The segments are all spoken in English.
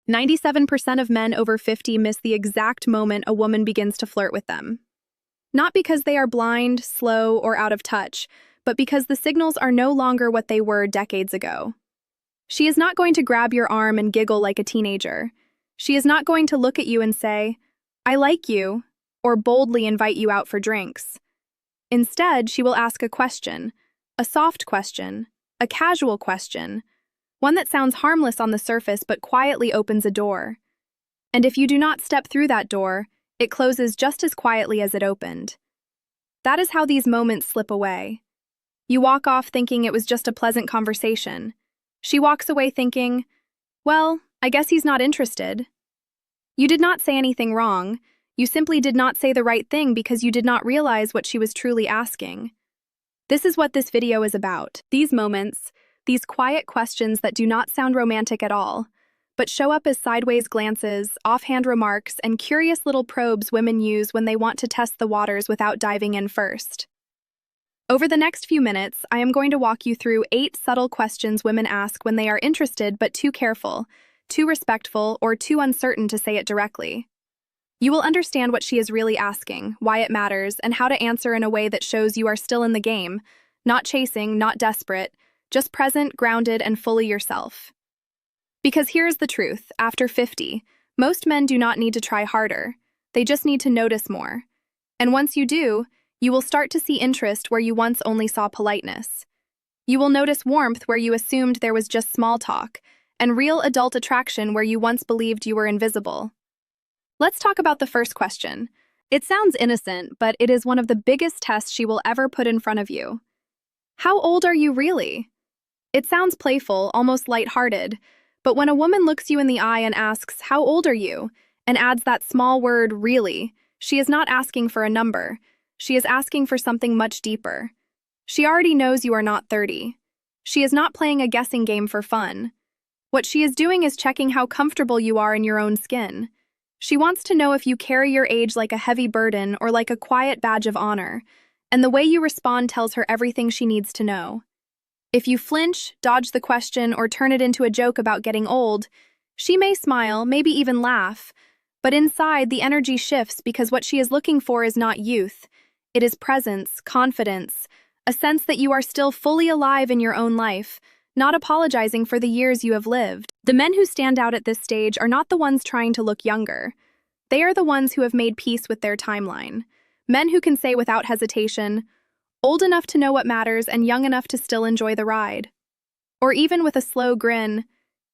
97% of men over 50 miss the exact moment a woman begins to flirt with them. Not because they are blind, slow, or out of touch, but because the signals are no longer what they were decades ago. She is not going to grab your arm and giggle like a teenager. She is not going to look at you and say, "I like you," or boldly invite you out for drinks. Instead, she will ask a question, a soft question, a casual question, one that sounds harmless on the surface but quietly opens a door. And if you do not step through that door, it closes just as quietly as it opened. That is how these moments slip away. You walk off thinking it was just a pleasant conversation. She walks away thinking, "Well, I guess he's not interested." You did not say anything wrong. You simply did not say the right thing because you did not realize what she was truly asking. This is what this video is about. These moments, these quiet questions that do not sound romantic at all, but show up as sideways glances, offhand remarks, and curious little probes women use when they want to test the waters without diving in first. Over the next few minutes, I am going to walk you through 8 subtle questions women ask when they are interested but too careful, too respectful, or too uncertain to say it directly. You will understand what she is really asking, why it matters, and how to answer in a way that shows you are still in the game, not chasing, not desperate, just present, grounded, and fully yourself. Because here's the truth, after 50, most men do not need to try harder. They just need to notice more. And once you do, you will start to see interest where you once only saw politeness. You will notice warmth where you assumed there was just small talk, and real adult attraction where you once believed you were invisible. Let's talk about the first question. It sounds innocent, but it is one of the biggest tests she will ever put in front of you. How old are you really? It sounds playful, almost lighthearted, but when a woman looks you in the eye and asks, "How old are you?" and adds that small word, "really," she is not asking for a number. She is asking for something much deeper. She already knows you are not 30. She is not playing a guessing game for fun. What she is doing is checking how comfortable you are in your own skin. She wants to know if you carry your age like a heavy burden or like a quiet badge of honor, and the way you respond tells her everything she needs to know. If you flinch, dodge the question, or turn it into a joke about getting old, she may smile, maybe even laugh, but inside the energy shifts because what she is looking for is not youth. It is presence, confidence, a sense that you are still fully alive in your own life, not apologizing for the years you have lived. The men who stand out at this stage are not the ones trying to look younger. They are the ones who have made peace with their timeline. Men who can say without hesitation, "Old enough to know what matters and young enough to still enjoy the ride." Or even with a slow grin,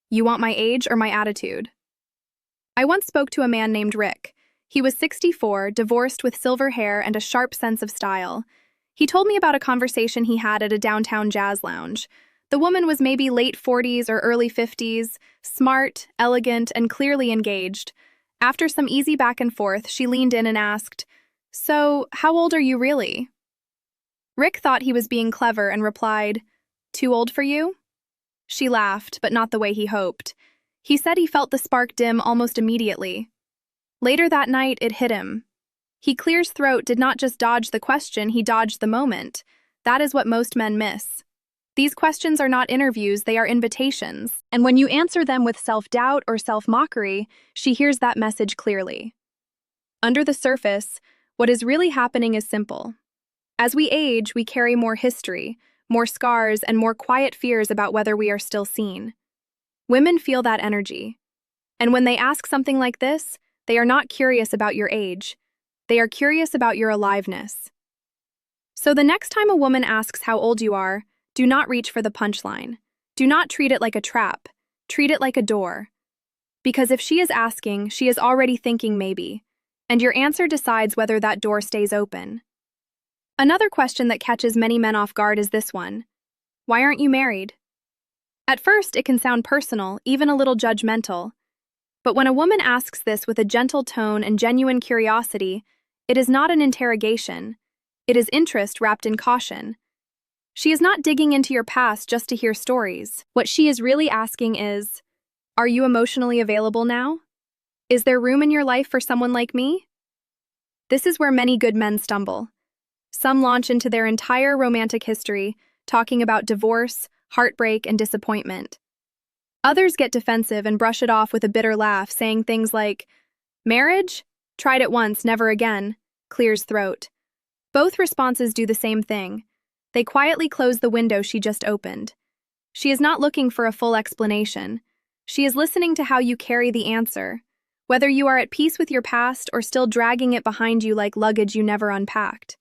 "You want my age or my attitude?" I once spoke to a man named Rick. He was 64, divorced with silver hair and a sharp sense of style. He told me about a conversation he had at a downtown jazz lounge. The woman was maybe late 40s or early 50s, smart, elegant, and clearly engaged. After some easy back and forth, she leaned in and asked, "So, how old are you really?" Rick thought he was being clever and replied, "Too old for you?" She laughed, but not the way he hoped. He said he felt the spark dim almost immediately. Later that night, it hit him. He clear's throat did not just dodge the question, he dodged the moment. That is what most men miss. These questions are not interviews, they are invitations. And when you answer them with self-doubt or self-mockery, she hears that message clearly. Under the surface, what is really happening is simple. As we age, we carry more history, more scars, and more quiet fears about whether we are still seen. Women feel that energy. And when they ask something like this, they are not curious about your age. They are curious about your aliveness. So the next time a woman asks how old you are, do not reach for the punchline. Do not treat it like a trap. Treat it like a door. Because if she is asking, she is already thinking maybe, and your answer decides whether that door stays open. Another question that catches many men off guard is this one. Why aren't you married? At first, it can sound personal, even a little judgmental. But when a woman asks this with a gentle tone and genuine curiosity, it is not an interrogation. It is interest wrapped in caution. She is not digging into your past just to hear stories. What she is really asking is, are you emotionally available now? Is there room in your life for someone like me? This is where many good men stumble. Some launch into their entire romantic history, talking about divorce, heartbreak, and disappointment. Others get defensive and brush it off with a bitter laugh, saying things like, "Marriage? Tried it once, never again," clears throat. Both responses do the same thing. They quietly close the window she just opened. She is not looking for a full explanation. She is listening to how you carry the answer, whether you are at peace with your past or still dragging it behind you like luggage you never unpacked.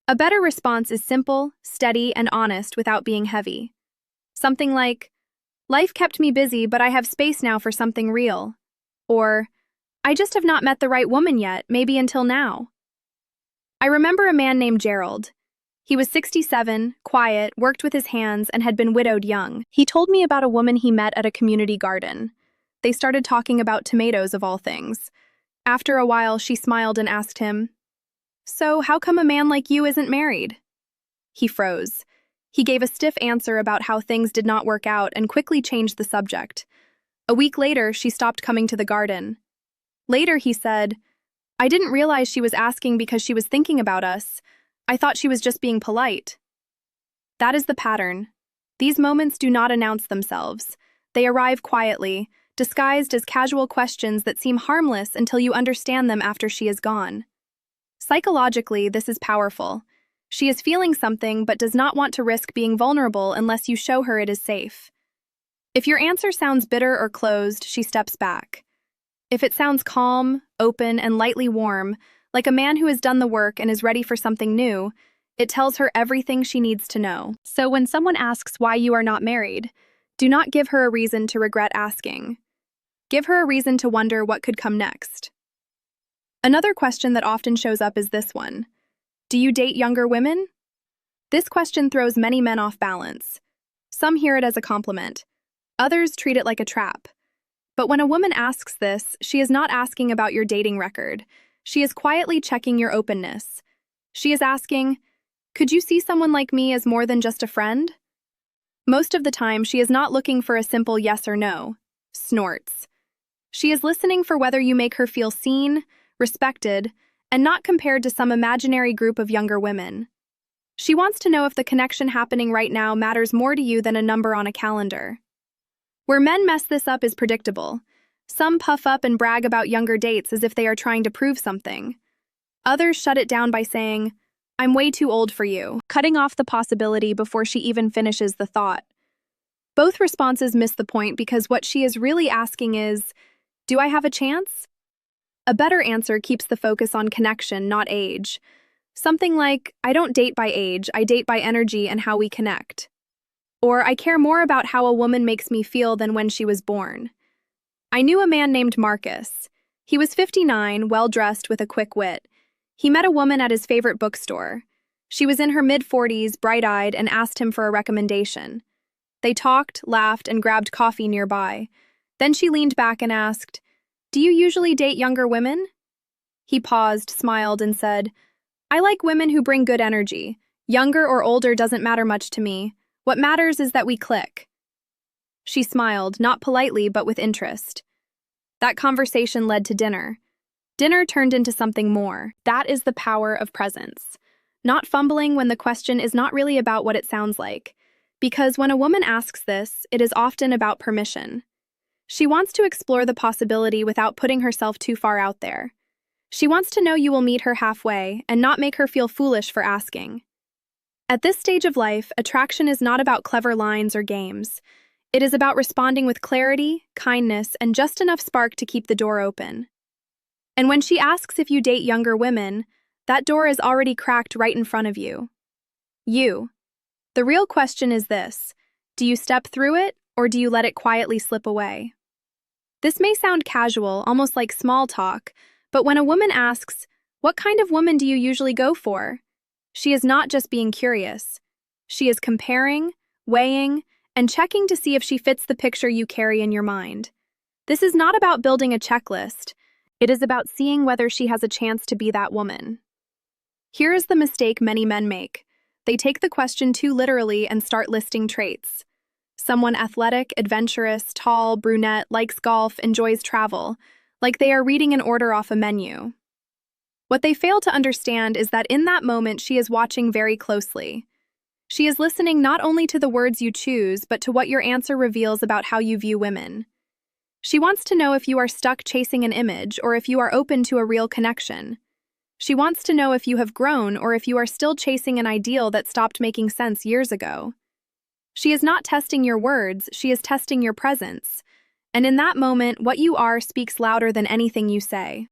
A better response is simple, steady, and honest without being heavy. Something like, "Life kept me busy, but I have space now for something real." Or, "I just have not met the right woman yet, maybe until now." I remember a man named Gerald. He was 67, quiet, worked with his hands, and had been widowed young. He told me about a woman he met at a community garden. They started talking about tomatoes of all things. After a while, she smiled and asked him, "So, how come a man like you isn't married?" He froze. He gave a stiff answer about how things did not work out and quickly changed the subject. A week later, she stopped coming to the garden. Later, he said, "I didn't realize she was asking because she was thinking about us. I thought she was just being polite." That is the pattern. These moments do not announce themselves. They arrive quietly, disguised as casual questions that seem harmless until you understand them after she is gone. Psychologically, this is powerful. She is feeling something but does not want to risk being vulnerable unless you show her it is safe. If your answer sounds bitter or closed, she steps back. If it sounds calm, open, and lightly warm, like a man who has done the work and is ready for something new, it tells her everything she needs to know. So when someone asks why you are not married, do not give her a reason to regret asking. Give her a reason to wonder what could come next. Another question that often shows up is this one. Do you date younger women? This question throws many men off balance. Some hear it as a compliment. Others treat it like a trap. But when a woman asks this, she is not asking about your dating record. She is quietly checking your openness. She is asking, "Could you see someone like me as more than just a friend?" Most of the time, she is not looking for a simple yes or no. Snorts. She is listening for whether you make her feel seen, respected, and not compared to some imaginary group of younger women. She wants to know if the connection happening right now matters more to you than a number on a calendar. Where men mess this up is predictable. Some puff up and brag about younger dates as if they are trying to prove something. Others shut it down by saying, "I'm way too old for you," cutting off the possibility before she even finishes the thought. Both responses miss the point because what she is really asking is, "Do I have a chance?" A better answer keeps the focus on connection, not age. Something like, "I don't date by age, I date by energy and how we connect." Or, "I care more about how a woman makes me feel than when she was born." I knew a man named Marcus. He was 59, well-dressed with a quick wit. He met a woman at his favorite bookstore. She was in her mid-40s, bright-eyed, and asked him for a recommendation. They talked, laughed, and grabbed coffee nearby. Then she leaned back and asked, "Do you usually date younger women?" He paused, smiled, and said, "I like women who bring good energy. Younger or older doesn't matter much to me. What matters is that we click." She smiled, not politely but with interest. That conversation led to dinner. Dinner turned into something more. That is the power of presence. Not fumbling when the question is not really about what it sounds like. Because when a woman asks this, it is often about permission. She wants to explore the possibility without putting herself too far out there. She wants to know you will meet her halfway and not make her feel foolish for asking. At this stage of life, attraction is not about clever lines or games. It is about responding with clarity, kindness, and just enough spark to keep the door open. And when she asks if you date younger women, that door is already cracked right in front of you. You. The real question is this: do you step through it, or do you let it quietly slip away? This may sound casual, almost like small talk, but when a woman asks, "What kind of woman do you usually go for?" she is not just being curious. She is comparing, weighing, and checking to see if she fits the picture you carry in your mind. This is not about building a checklist. It is about seeing whether she has a chance to be that woman. Here is the mistake many men make. They take the question too literally and start listing traits. Someone athletic, adventurous, tall, brunette, likes golf, enjoys travel, like they are reading an order off a menu. What they fail to understand is that in that moment she is watching very closely. She is listening not only to the words you choose, but to what your answer reveals about how you view women. She wants to know if you are stuck chasing an image or if you are open to a real connection. She wants to know if you have grown or if you are still chasing an ideal that stopped making sense years ago. She is not testing your words, she is testing your presence. And in that moment, what you are speaks louder than anything you say.